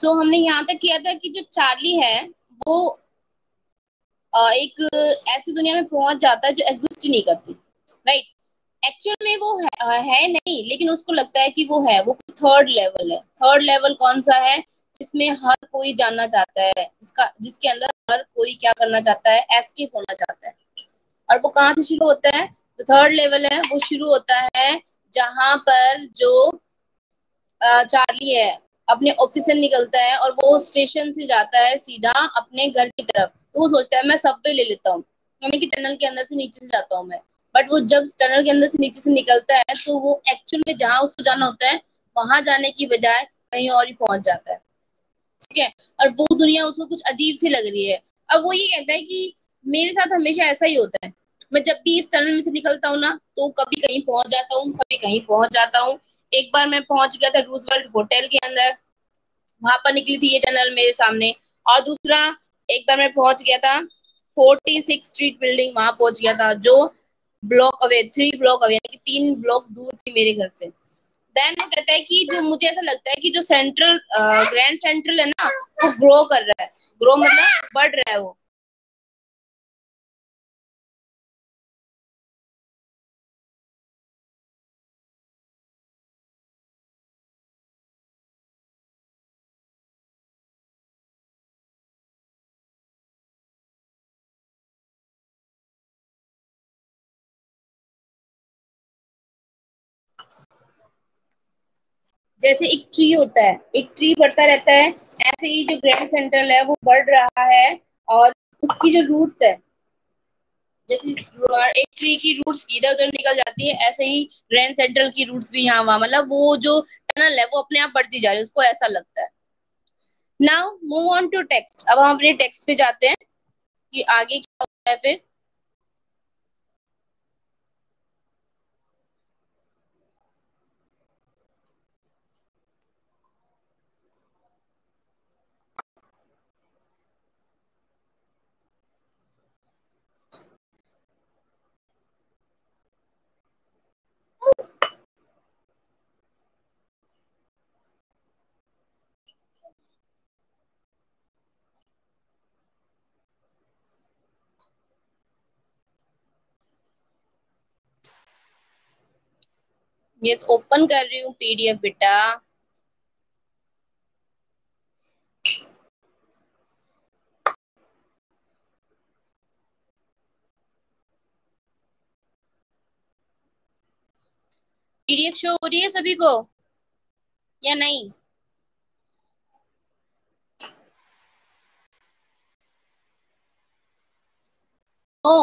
सो हमने यहाँ तक किया था कि जो चार्ली है वो एक ऐसी दुनिया में पहुंच जाता है जो एग्जिस्ट ही नहीं करती, राइट। एक्चुअल में वो है नहीं, लेकिन उसको लगता है कि वो है। वो थर्ड लेवल है। थर्ड लेवल कौन सा है? जिसमें हर कोई जानना चाहता है, जिसके अंदर हर कोई क्या करना चाहता है, एस्केप होना चाहता है। और वो कहाँ से शुरू होता है? तो थर्ड लेवल है वो शुरू होता है जहां पर जो चार्ली है अपने ऑफिस से निकलता है और वो स्टेशन से जाता है सीधा अपने घर की तरफ। तो वो सोचता है मैं सबवे ले लेता हूँ, यानी कि टनल के अंदर से नीचे से जाता हूँ मैं। बट वो जब टनल के अंदर से नीचे से निकलता है तो वो एक्चुअल में जहां उसको जाना होता है वहां जाने की बजाय कहीं और ही पहुंच जाता है, ठीक है। और वो दुनिया उसको कुछ अजीब सी लग रही है। अब वो ये कहता है कि मेरे साथ हमेशा ऐसा ही होता है, मैं जब भी इस टनल में से निकलता हूँ ना तो कभी कहीं पहुंच जाता हूँ, कभी कहीं पहुंच जाता हूँ। एक बार मैं पहुंच गया था रूजवेल्ट होटल के अंदर, वहां पर निकली थी ये टनल मेरे सामने। और दूसरा, एक बार मैं पहुंच गया था 46 स्ट्रीट बिल्डिंग, वहां पहुंच गया था जो ब्लॉक अवे, 3 ब्लॉक अवे, यानी कि 3 ब्लॉक दूर थी मेरे घर से। देन वो कहता है कि जो मुझे ऐसा लगता है कि जो सेंट्रल ग्रैंड सेंट्रल है ना वो ग्रो कर रहा है। ग्रो मतलब बढ़ रहा है वो। जैसे एक ट्री होता है, एक ट्री बढ़ता रहता है, ऐसे ही जो ग्रैंड सेंट्रल है वो बढ़ रहा है। और उसकी जो रूट्स है, जैसे एक ट्री की रूट्स इधर उधर निकल जाती है, ऐसे ही ग्रैंड सेंट्रल की रूट्स भी यहाँ वहां, मतलब वो जो टनल है वो अपने आप बढ़ती जा रही है, उसको ऐसा लगता है। Now move on to text. अब हम अपने टेक्स्ट पे जाते हैं कि आगे क्या होता है फिर। यस, ओपन कर रही हूँ पीडीएफ बेटा। पीडीएफ शो हो रही है सभी को या नहीं? ओ,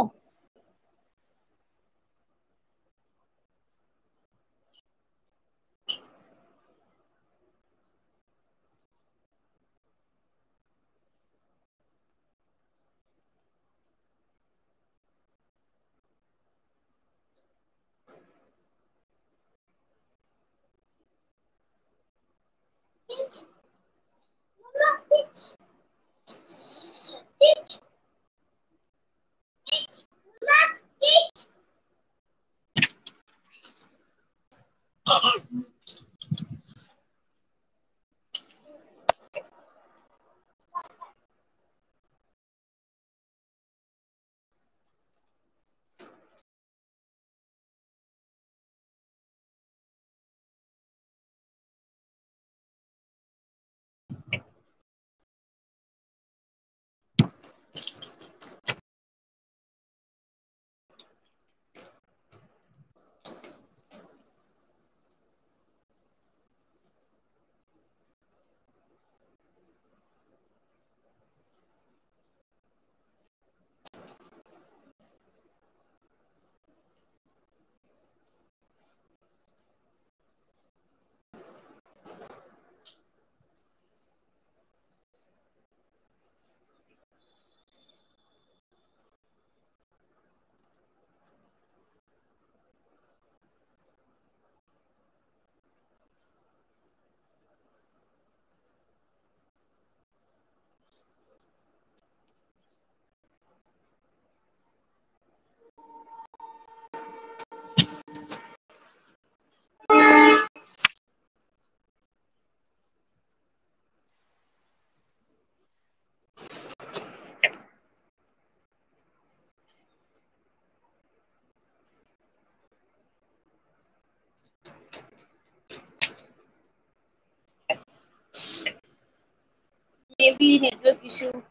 Maybe network issue.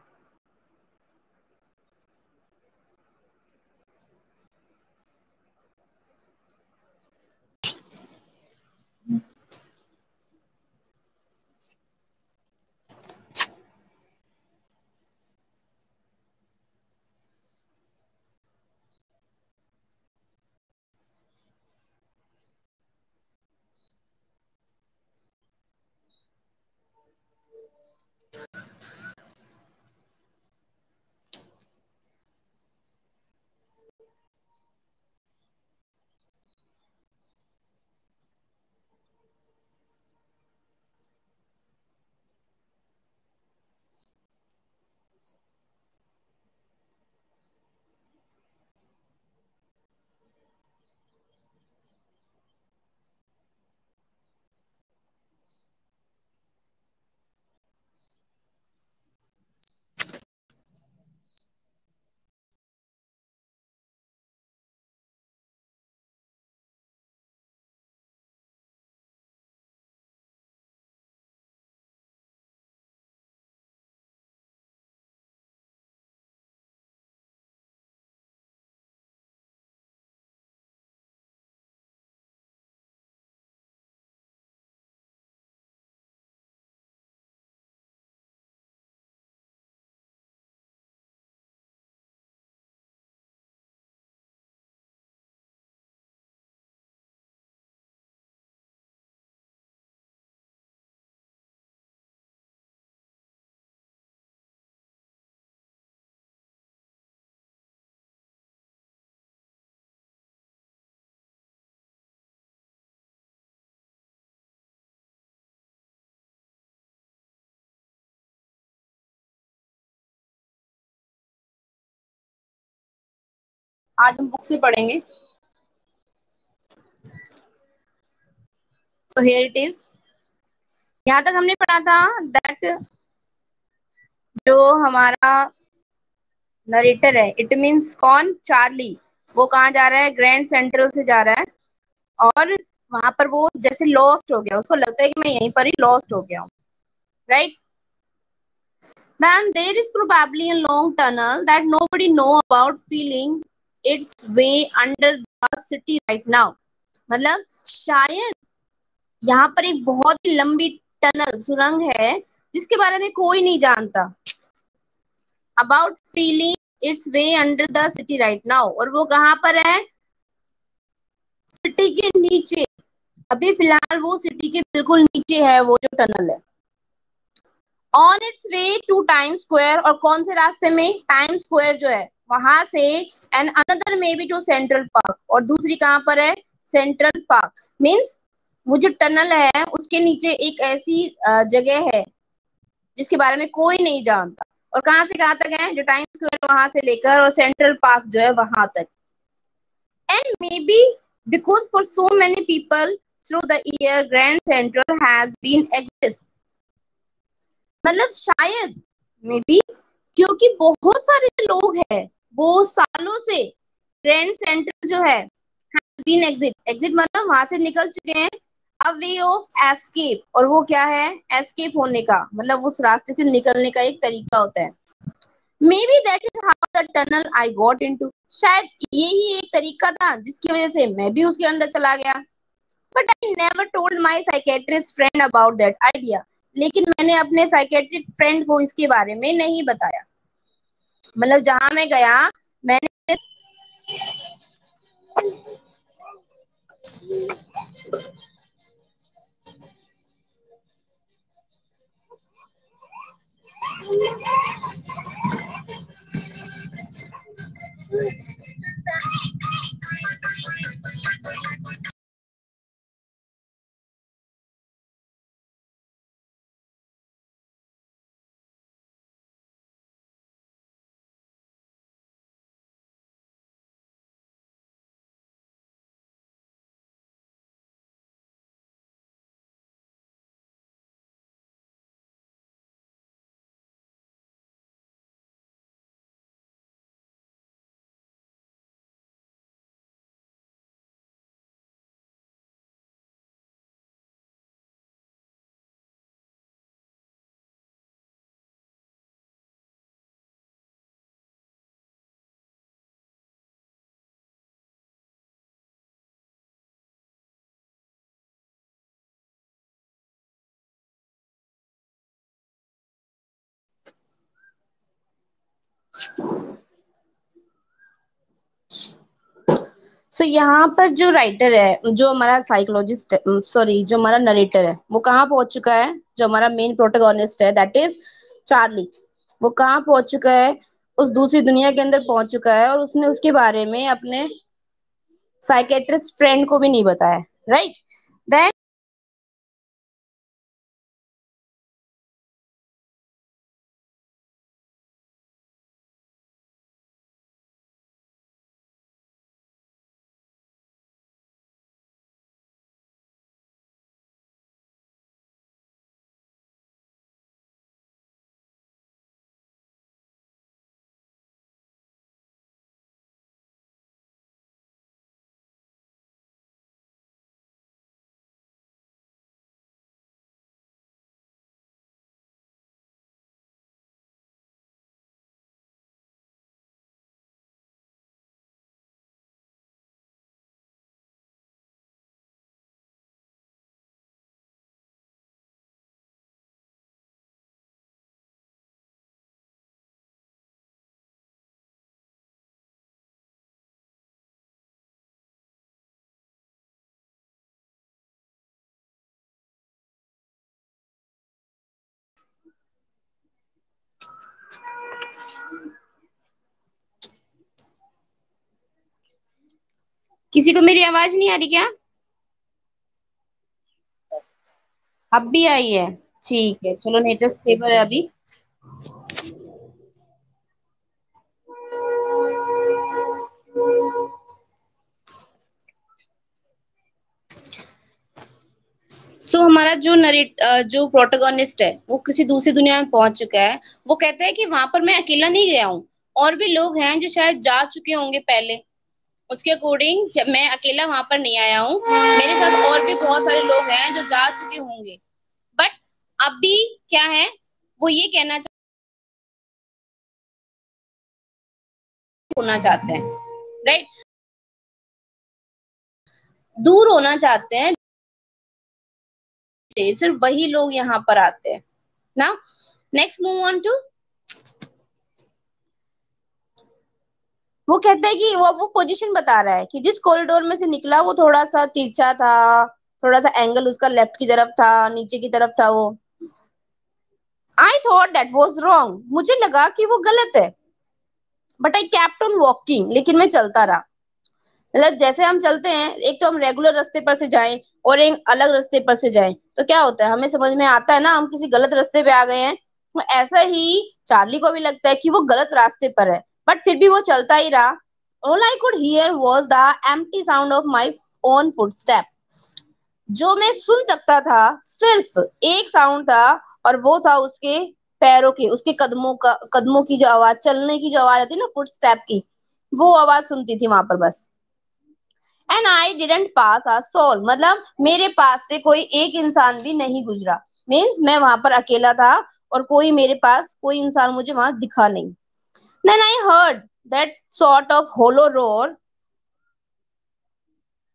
आज हम बुक से पढ़ेंगे। So here it is. यहाँ तक हमने पढ़ा था दैट जो हमारा नरेटर है, इट मीन्स कौन, चार्ली, वो कहाँ जा रहा है, ग्रैंड सेंट्रल से जा रहा है और वहां पर वो जैसे लॉस्ट हो गया, उसको लगता है कि मैं यहीं पर ही लॉस्ट हो गया हूँ, right. Then there is probably a long tunnel that nobody know about, feeling its way under the city right now. मतलब शायद यहाँ पर एक बहुत ही लंबी टनल, सुरंग है जिसके बारे में कोई नहीं जानता। About feeling its way under the city right now, और वो कहाँ पर है, सिटी के नीचे। अभी फिलहाल वो सिटी के बिल्कुल नीचे है वो जो टनल है। On its way to Time Square, और कौन से रास्ते में, टाइम स्क्वायर जो है वहां से, and another may be to Central Park, और दूसरी कहाँ पर है, सेंट्रल पार्क। मीन्स वो जो टनल है उसके नीचे एक ऐसी जगह है जिसके बारे में कोई नहीं जानता, और कहाँ से कहाँ तक है, जो टाइम स्क्वायर वहां से लेकर और सेंट्रल पार्क जो है वहां तक। And may be because for so many people through the year Grand Central has been exist, मतलब शायद मे बी क्योंकि बहुत सारे लोग हैं वो सालों से ग्रैंड सेंट्रल जो है बीन एग्जिट, एग्जिट मतलब वहां से निकल चुके हैं, अ वे ऑफ एस्केप, और वो क्या है, एस्केप होने का, मतलब उस रास्ते से निकलने का एक तरीका होता है। May be that is how the tunnel I got into, शायद यही एक तरीका था जिसकी वजह से मैं भी उसके अंदर चला गया। But I never told my psychiatrist friend about that idea, लेकिन मैंने अपने साइकेट्रिक फ्रेंड को इसके बारे में नहीं बताया। मतलब जहां मैं गया मैंने सो यहाँ पर जो राइटर है, जो हमारा साइकोलॉजिस्ट, सॉरी, जो हमारा नरेटर है, वो कहाँ पहुंच चुका है? जो हमारा मेन प्रोटोगोनिस्ट है, दैट इज चार्ली, वो कहाँ पहुंच चुका है? उस दूसरी दुनिया के अंदर पहुंच चुका है, और उसने उसके बारे में अपने साइकेट्रिस्ट फ्रेंड को भी नहीं बताया, राइट? देन किसी को मेरी आवाज नहीं आ रही क्या? अब भी आई है? ठीक है, चलो, नेटवर्क स्टेबल है अभी। हमारा जो प्रोटोगोनिस्ट है, वो किसी दूसरी दुनिया में पहुंच चुका है। वो कहता है कि वहां पर मैं अकेला नहीं गया हूँ, और भी लोग हैं जो शायद जा चुके होंगे पहले। उसके अकॉर्डिंग मैं अकेला वहां पर नहीं आया हूँ, मेरे साथ और भी बहुत सारे लोग हैं जो जा चुके होंगे। बट अभी क्या है, वो ये कहना होना चाहते हैं, राइट? दूर होना चाहते हैं, सिर्फ वही लोग यहाँ पर आते हैं ना। नेक्स्ट मूव ऑन टू, वो कहता है कि वो पोजीशन बता रहा है कि जिस कॉरिडोर में से निकला वो थोड़ा सा तिरछा था, थोड़ा सा एंगल उसका लेफ्ट की तरफ था, नीचे की तरफ था वो। I thought that was wrong, मुझे लगा कि वो गलत है। But I kept on walking, लेकिन मैं चलता रहा। मतलब जैसे हम चलते हैं, एक तो हम रेगुलर रास्ते पर से जाएं और एक अलग रास्ते पर से जाएं, तो क्या होता है, हमें समझ में आता है ना हम किसी गलत रास्ते पे आ गए हैं। तो ऐसा ही चार्ली को भी लगता है कि वो गलत रास्ते पर है, बट फिर भी वो चलता ही रहा। All I could hear was the empty sound of my own footstep. जो मैं सुन सकता था सिर्फ एक साउंड था, और वो था उसके पैरों की, उसके कदमों की जो आवाज, चलने की जो आवाज आती है ना, फुट स्टेप की, वो आवाज सुनती थी वहां पर बस। And I didn't pass a soul, मतलब मेरे पास से कोई एक इंसान भी नहीं गुजरा। मीन्स मैं वहां पर अकेला था, और कोई मेरे पास कोई इंसान मुझे वहां दिखा नहीं। Then I heard that sort of hollow roar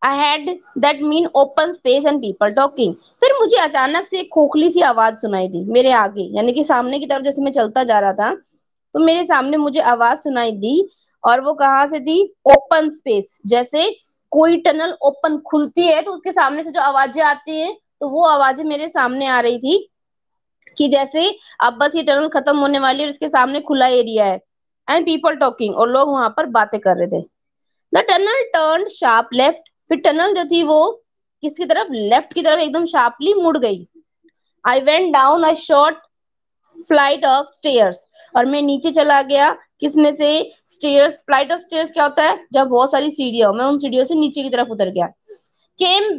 ahead, that mean open space and people talking. फिर मुझे अचानक से एक खोखली सी आवाज सुनाई दी मेरे आगे, यानी कि सामने की तरफ जैसे मैं चलता जा रहा था, तो मेरे सामने मुझे आवाज सुनाई दी। और वो कहाँ से थी? ओपन स्पेस, जैसे कोई टनल ओपन खुलती है तो उसके सामने से जो आवाजें आती हैं, तो वो आवाजें मेरे सामने आ रही थी, कि जैसे अब बस ये टनल खत्म होने वाली है और इसके सामने खुला एरिया है। एंड पीपल टॉकिंग, और लोग वहां पर बातें कर रहे थे। The tunnel turn sharp left, फिर टनल जो थी वो किसकी तरफ? लेफ्ट की तरफ एकदम शार्पली मुड़ गई। I went down a short flight of stairs, और मैं नीचे चला गया। किसमें से? स्टेयर्स, फ्लाइट ऑफ स्टेयर्स क्या होता है? जब बहुत सारी सीढ़ियां हो, मैं उन सीढ़ियों से नीचे की तरफ उतर गया। Came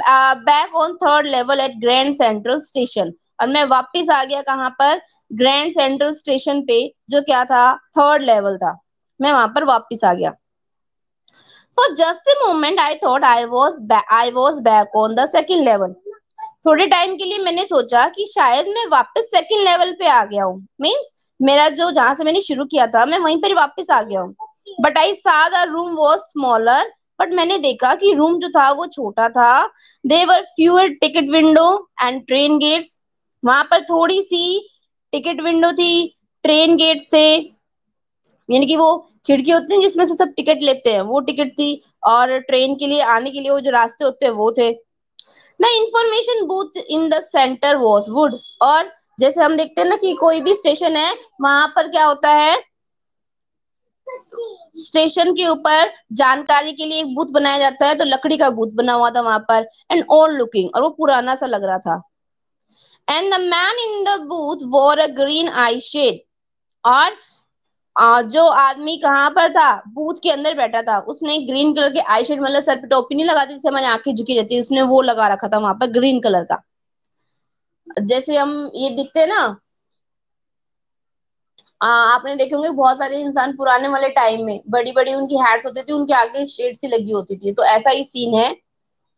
back on third level at Grand Central station, और मैं वापस आ गया कहाँ पर? ग्रैंड सेंट्रल स्टेशन पे, जो क्या था? थर्ड लेवल था। मैं वहां पर वापस आ गया। For just a moment, I thought I was back on the second level. थोड़े टाइम के लिए मैंने सोचा कि शायद मैं वापस सेकंड लेवल पे आ गया हूँ। मीन्स मेरा जो जहां से मैंने शुरू किया था, मैं वहीं पर वापस आ गया हूँ। But I saw the room was smaller, but मैंने देखा कि रूम जो था वो छोटा था। There fewer ticket window and train gates, वहां पर थोड़ी सी टिकट विंडो थी, ट्रेन गेट्स थे। यानी कि वो खिड़की होती है जिसमें से सब टिकट लेते हैं, वो टिकट थी। और ट्रेन के लिए आने के लिए वो जो रास्ते होते हैं वो थे। The information booth in the centre was would. और जैसे हम देखते हैं ना कि कोई भी स्टेशन है, वहां पर क्या होता है, स्टेशन के ऊपर जानकारी के लिए एक बूथ बनाया जाता है, तो लकड़ी का बूथ बना हुआ था वहां पर, एंड ओल्ड लुकिंग, और वो पुराना सा लग रहा था। And the man in the booth वोर अ ग्रीन आई शेड। और जो आदमी कहाँ पर था, बूथ के अंदर बैठा था, उसने ग्रीन कलर के आई शेड, मतलब सर पे टोपी नहीं लगाती जिससे हमारी आंखें झुकी रहती है, उसने वो लगा रखा था वहां पर ग्रीन कलर का। जैसे हम ये दिखते हैं ना, आपने देखे होंगे बहुत सारे इंसान पुराने वाले टाइम में बड़ी बड़ी उनकी हैट्स होती थी, उनके आगे शेड सी लगी होती थी, तो ऐसा ही सीन है।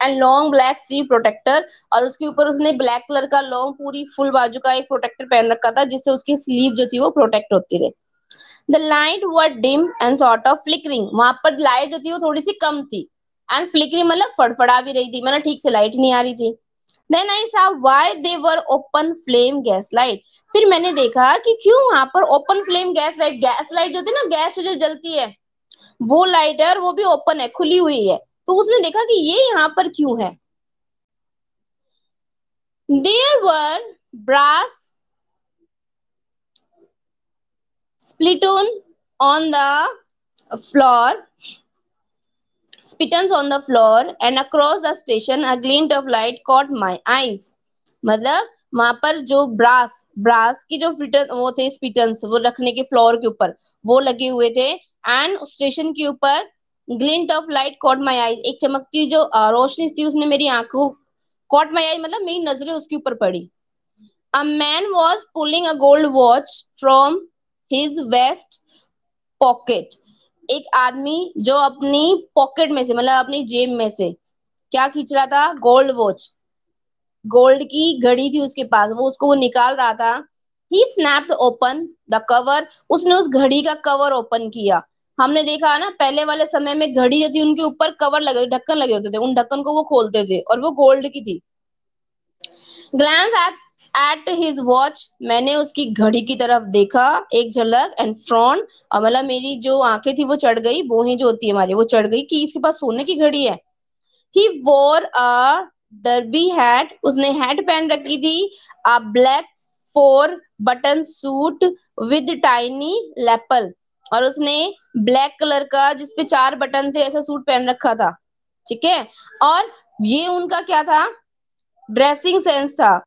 And long black sleeve protector, और उसके ऊपर उसने ब्लैक कलर का लॉन्ग पूरी फुल बाजू का एक प्रोटेक्टर पहन रखा था, जिससे उसकी स्लीव जो थी वो प्रोटेक्ट होती रहे। The light were dim and sort of flickering. वहां पर लाइट जो थी वो थोड़ी सी कम थी, एंड फ्लिकरिंग मतलब फड़फड़ा भी रही थी, मतलब ठीक से लाइट नहीं आ रही थी। देन आई सा why they were open flame gas light. फिर मैंने देखा कि क्यों वहां पर open flame gas light, gas light जो थी ना, गैस से जो जलती है वो लाइट है, और वो भी ओपन है, खुली हुई है। तो उसने देखा कि ये यहाँ पर क्यों है। There were brass spittoons on the floor, spitons on the floor and across the station a glint of light caught my eyes। मतलब वहां पर जो ब्रास ब्रास की जो फिटन वो थे, स्पिटन्स वो रखने के फ्लोर के ऊपर वो लगे हुए थे, एंड स्टेशन के ऊपर glint of light caught my eyes, एक चमकती जो रोशनी थी उसने मेरी आंखों, कॉट माई आई मतलब मेरी नजरें उसके ऊपर पड़ी। A man was pulling a gold watch from his vest pocket. एक आदमी जो अपनी पॉकेट में से, मतलब अपनी जेब में से क्या खींच रहा था, गोल्ड वॉच, गोल्ड की घड़ी थी उसके पास, वो निकाल रहा था। ही स्नैप्ड ओपन द कवर। उसने उस घड़ी का कवर ओपन किया। हमने देखा ना पहले वाले समय में घड़ी जो थी उनके ऊपर कवर लगे, ढक्कन लगे होते थे, उन ढक्कन को वो खोलते थे और वो गोल्ड की थी। Glans at his watch. मैंने उसकी घड़ी की तरफ देखा एक झलक, एंड फ्रॉन, और मतलब मेरी जो आंखें थी वो चढ़ गई, बोहें जो होती है हमारी वो चढ़ गई कि इसके पास सोने की घड़ी है। ही वोर अ डर्बी हैट। उसने हैट पहन रखी थी। अ black 4 button suit with tiny lapel. और उसने ब्लैक कलर का जिसपे 4 बटन थे ऐसा सूट पहन रखा था। ठीक है। और ये उनका क्या था, ड्रेसिंग सेंस था।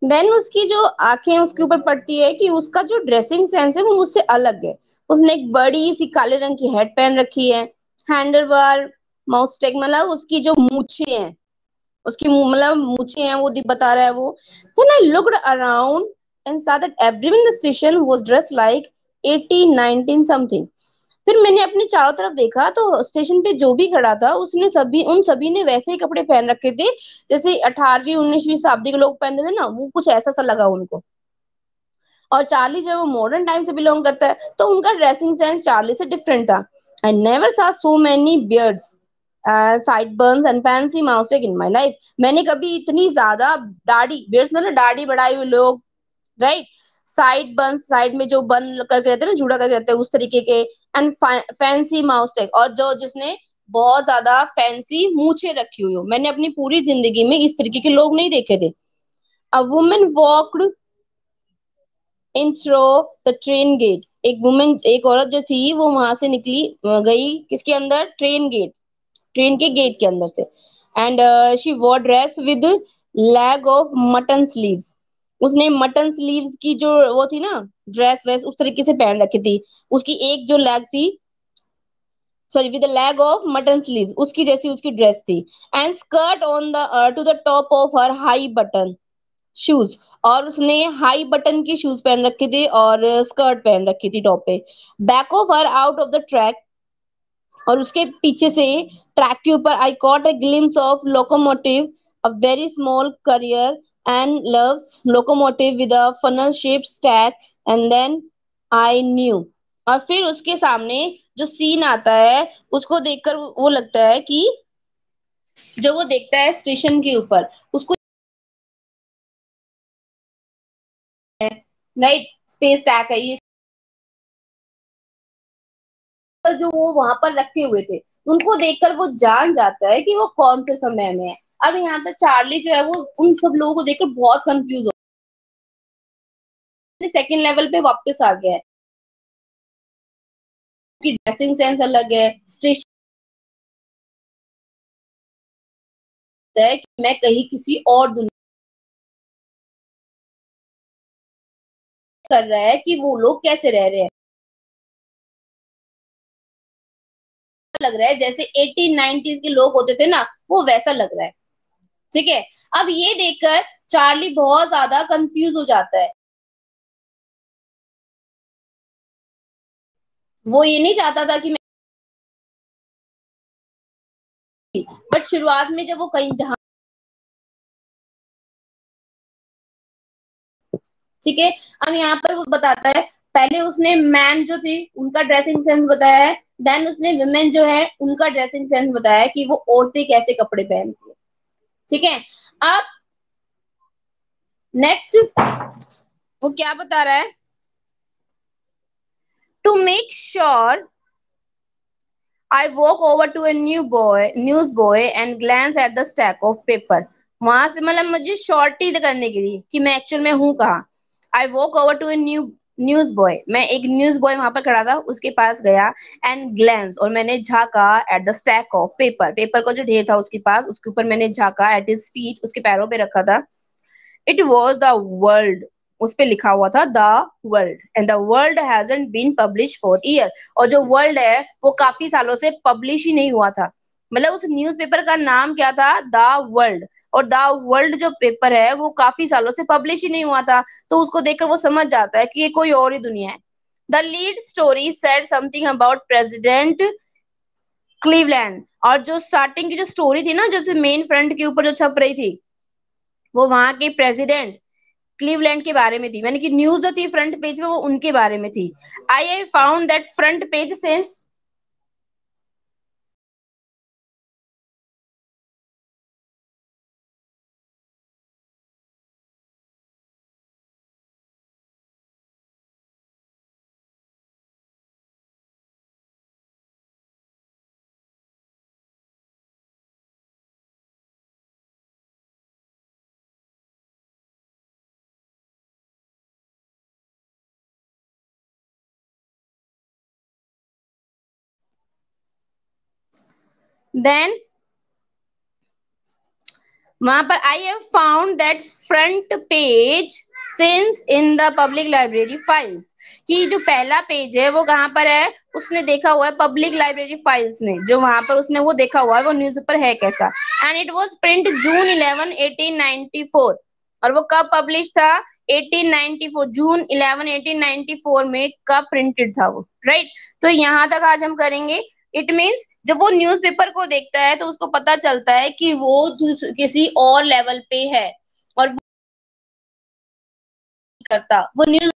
देन उसकी जो आंखें उसके ऊपर पड़ती है कि उसका जो ड्रेसिंग सेंस है वो मुझसे अलग है। उसने एक बड़ी सी काले रंग की हैट पहन रखी है, हैंडल बार माउस्टेक, मतलब उसकी जो मूछें हैं, उसकी मतलब मूछें हैं वो बता रहा है वो। Then I looked around and saw that everyone in the station was dressed like 18 19 something। फिर मैंने अपने चारों तरफ देखा तो स्टेशन पे जो भी खड़ा था उसने सभी उन सभी ने वैसे ही कपड़े पहन रखे थे जैसे 18वीं 19वीं शताब्दी के लोग पहनते थे ना, वो कुछ ऐसा सा लगा उनको। और चार्ली जो है वो मॉडर्न टाइम से बिलोंग करता है, तो उनका ड्रेसिंग सेंस चार्ली से डिफरेंट था। I never saw so many beards, sideburns and fancy mustache in my life। मैंने कभी इतनी ज्यादा दाढ़ी, beards मतलब दाढ़ी बढ़ाए हुए लोग, राइट, साइड बन, साइड में जो बन करके रहते हैं ना, जुड़ा करके रहते हैं उस तरीके के, एंड फैंसी माउस्टेक, और जो जिसने बहुत ज्यादा फैंसी मूछें रखी हुई हो। मैंने अपनी पूरी जिंदगी में इस तरीके के लोग नहीं देखे थे। A woman walked in through the train gate. एक औरत जो थी वो वहां से निकली, गई किसके अंदर, ट्रेन गेट, ट्रेन के गेट के अंदर से। And she war dress with lag of mutton sleeves. उसने मटन स्लीव्स की जो वो थी ना, ड्रेस वैस उस तरीके से पहन रखी थी। उसकी एक जो लैग थी, sorry, with lag of mutton sleeves, उसकी जैसी उसकी ड्रेस थी। And skirt on the two the top of her high button shoes. और उसने हाई बटन की शूज पहन रखी थी और स्कर्ट पहन रखी थी टॉप पे। Back of her out of the track, और उसके पीछे से ट्रैक के ऊपर I caught a glimpse of locomotive, a very small Currier and loves locomotive with a funnel shaped stack, and then I knew. और फिर उसके सामने जो सीन आता है उसको देखकर वो लगता है कि जो वो देखता है स्टेशन के ऊपर उसको, राइट, स्पेस टैग है ये, जो वो वहां पर रखे हुए थे उनको देखकर वो जान जाता है कि वो कौन से समय में है। अब यहाँ पे चार्ली जो है वो उन सब लोगों को देखकर बहुत कंफ्यूज हो, सेकंड लेवल पे वापस आ गया है। कि ड्रेसिंग सेंस अलग है, स्टेशन है कि मैं कहीं किसी और दुनिया कर रहा है कि वो लोग कैसे रह रहे हैं। लग रहा है जैसे 1890s के लोग होते थे ना, वो वैसा लग रहा है। ठीक है। अब ये देखकर चार्ली बहुत ज्यादा कंफ्यूज हो जाता है। वो ये नहीं चाहता था कि मैं, बट शुरुआत में जब वो कहीं जहां, ठीक है, अब यहाँ पर वो बताता है, पहले उसने मैन जो थे उनका ड्रेसिंग सेंस बताया है, देन उसने वुमेन जो है उनका ड्रेसिंग सेंस बताया है कि वो औरतें कैसे कपड़े पहनती है। ठीक है। अब नेक्स्ट वो क्या बता रहा है, to make sure I walk over to a newsboy and glance at the stack of paper. वहां से मतलब मुझे शॉर्टी करने के लिए कि मैं एक्चुअल में हूँ कहाँ। I walk over to a newsboy, मैं एक न्यूज बॉय वहां पर खड़ा था उसके पास गया। एंड ग्लैंस, और मैंने झांका at the stack of paper, paper का जो ढेर था उसके पास, उसके ऊपर मैंने झांका, एट हिज फीट, उसके पैरों पे रखा था। इट वॉज द वर्ल्ड, उस पे लिखा हुआ था the world, and the world hasn't been publish for year. और जो वर्ल्ड है वो काफी सालों से पब्लिश ही नहीं हुआ था। मतलब उस न्यूज़पेपर का नाम क्या था, द वर्ल्ड। और द वर्ल्ड जो पेपर है वो काफी सालों से पब्लिश ही नहीं हुआ था। तो उसको देखकर वो समझ जाता है कि ये कोई और ही दुनिया है। The lead story said something about president Cleveland. और जो स्टार्टिंग की जो स्टोरी थी ना, जैसे मेन फ्रंट के ऊपर जो छप रही थी, वो वहां के प्रेसिडेंट क्लीवलैंड के बारे में थी, यानी कि न्यूज जो थी फ्रंट पेज में वो उनके बारे में थी। I have found that front page since, then वहां पर I have found that front page since in the public library files, कि जो पहला पेज है वो कहाँ पर है, उसने देखा हुआ है पब्लिक लाइब्रेरी फाइल्स में, जो वहां पर उसने वो देखा हुआ है वो न्यूज़पेपर है कैसा। एंड इट वाज प्रिंट जून 11 1894। और वो कब पब्लिश था, 1894, जून 11 1894 में कब प्रिंटेड था वो, राइट। तो यहाँ तक आज हम करेंगे। इट मीन्स जब वो न्यूज़पेपर को देखता है तो उसको पता चलता है कि वो किसी और लेवल पे है। और वो करता वो न्यूज़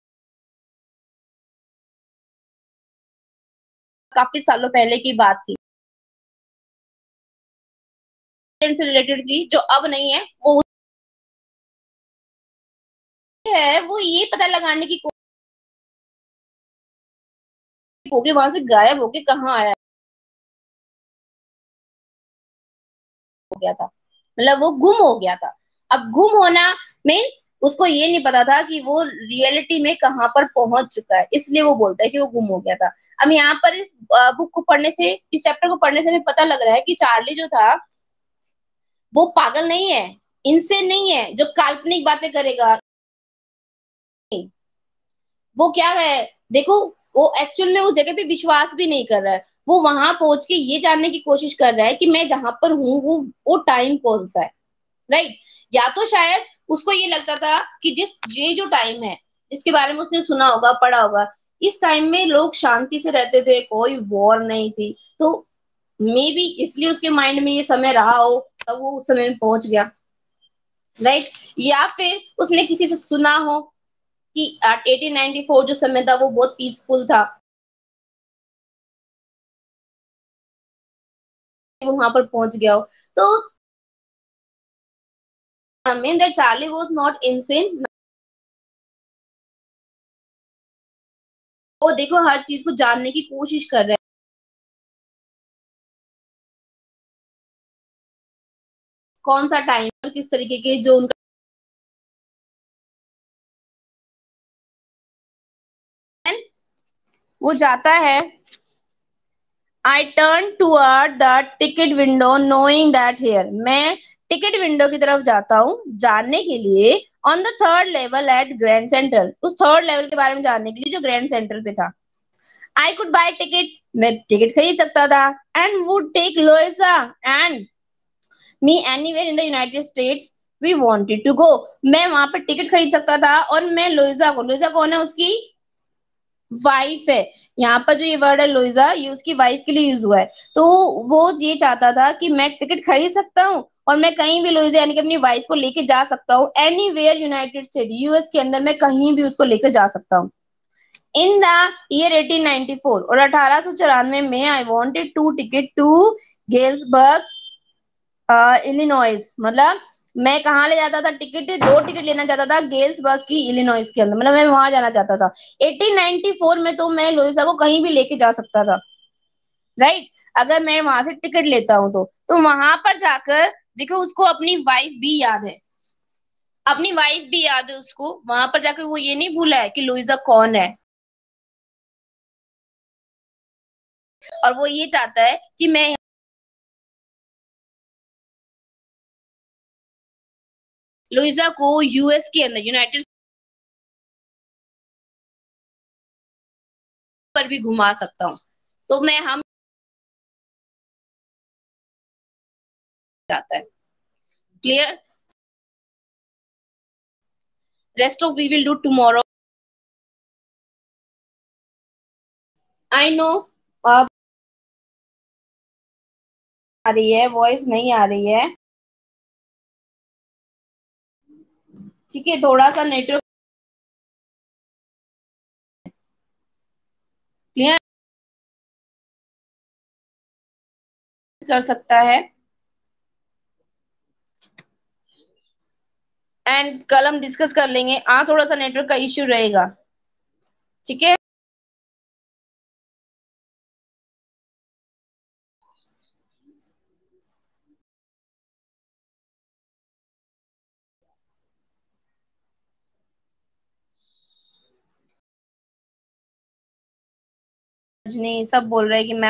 काफी सालों पहले की बात थी, से रिलेटेड थी, जो अब नहीं है। वो है वो ये पता लगाने की कोशिश होगी वहां से गायब होके कहाँ आया। गया था, मतलब वो गुम हो गया था। अब गुम होना मीन्स उसको ये नहीं पता था कि वो रियलिटी में कहाँ पर पहुंच चुका है, इसलिए वो बोलता है कि वो गुम हो गया था। अब यहाँ पर इस बुक को पढ़ने से, इस चैप्टर को पढ़ने से हमें पता लग रहा है कि चार्ली जो था वो पागल नहीं है, इनसे नहीं है जो काल्पनिक बातें करेगा। वो क्या है, देखो, वो एक्चुअल में उस जगह पे विश्वास भी नहीं कर रहा है। वो वहां पहुंच के ये जानने की कोशिश कर रहा है कि मैं जहां पर हूँ वो टाइम कौन सा है, राइट। या तो शायद उसको ये लगता था कि ये जो टाइम है, इसके बारे में उसने सुना होगा, पढ़ा होगा, इस टाइम में लोग शांति से रहते थे, कोई वॉर नहीं थी, तो मे बी इसलिए उसके माइंड में ये समय रहा हो, तब वो उस समय में पहुंच गया, राइट। या फिर उसने किसी से सुना हो कि 1894 जो समय था वो बहुत पीसफुल था, वो वहां पर पहुंच गया हो। तो I mean that Charlie was not insane। वो देखो हर चीज को जानने की कोशिश कर रहा है, कौन सा टाइम और किस तरीके के जो उनका, वो जाता है। I turn toward the ticket window knowing that here, मैं टिकट विंडो की तरफ जाता हूँ जानने के लिए, on the third level at Grand Central, उस थर्ड लेवल के बारे में जानने के लिए जो ग्रैंड सेंट्रल पे था। आई कुड बाय टिकट, मैं टिकट खरीद सकता था, and would take Louisa and me anywhere in the United States we wanted to go. मैं वहां पर टिकट खरीद सकता था और मैं लोइजा को, लोइजा कौन है, उसकी वाइफ है। यहाँ पर जो ये वर्ड है लोइजा, ये उसकी वाइफ के लिए यूज हुआ है। तो वो ये चाहता था कि मैं टिकट खरीद सकता हूँ और मैं कहीं भी लोइजा यानी कि अपनी वाइफ को लेके जा सकता हूँ, एनीवेयर यूनाइटेड स्टेट, यूएस के अंदर मैं कहीं भी उसको लेकर जा सकता हूँ। इन द ईयर 1894 और 1894 में I wanted to ticket to Galesburg Illinois, मतलब मैं कहाँ ले जाता था टिकट, दो टिकट लेना चाहता था गेल्सबर्ग की इलिनॉइस के अंदर, मतलब मैं वहां जाना चाहता था। 1894 में तो मैं लोइसा को कहीं भी लेके जा सकता था, राइट। अगर मैं वहां से टिकट लेता हूँ तो वहां पर जाकर देखो उसको अपनी वाइफ भी याद है, अपनी वाइफ भी याद है उसको, वहां पर जाकर वो ये नहीं भूला है कि लुइजा कौन है, और वो ये चाहता है कि मैं लुइजा को यूएस के अंदर, यूनाइटेड पर भी घुमा सकता हूँ। तो मैं हम जाता है, clear. Rest of we will do tomorrow. I know आ रही है, वॉइस नहीं आ रही है, ठीक है, थोड़ा सा नेटवर्क क्लियर कर सकता है, एंड कल हम डिस्कस कर लेंगे। थोड़ा सा नेटवर्क का इश्यू रहेगा, ठीक है। नहीं, सब बोल रहे हैं कि मैं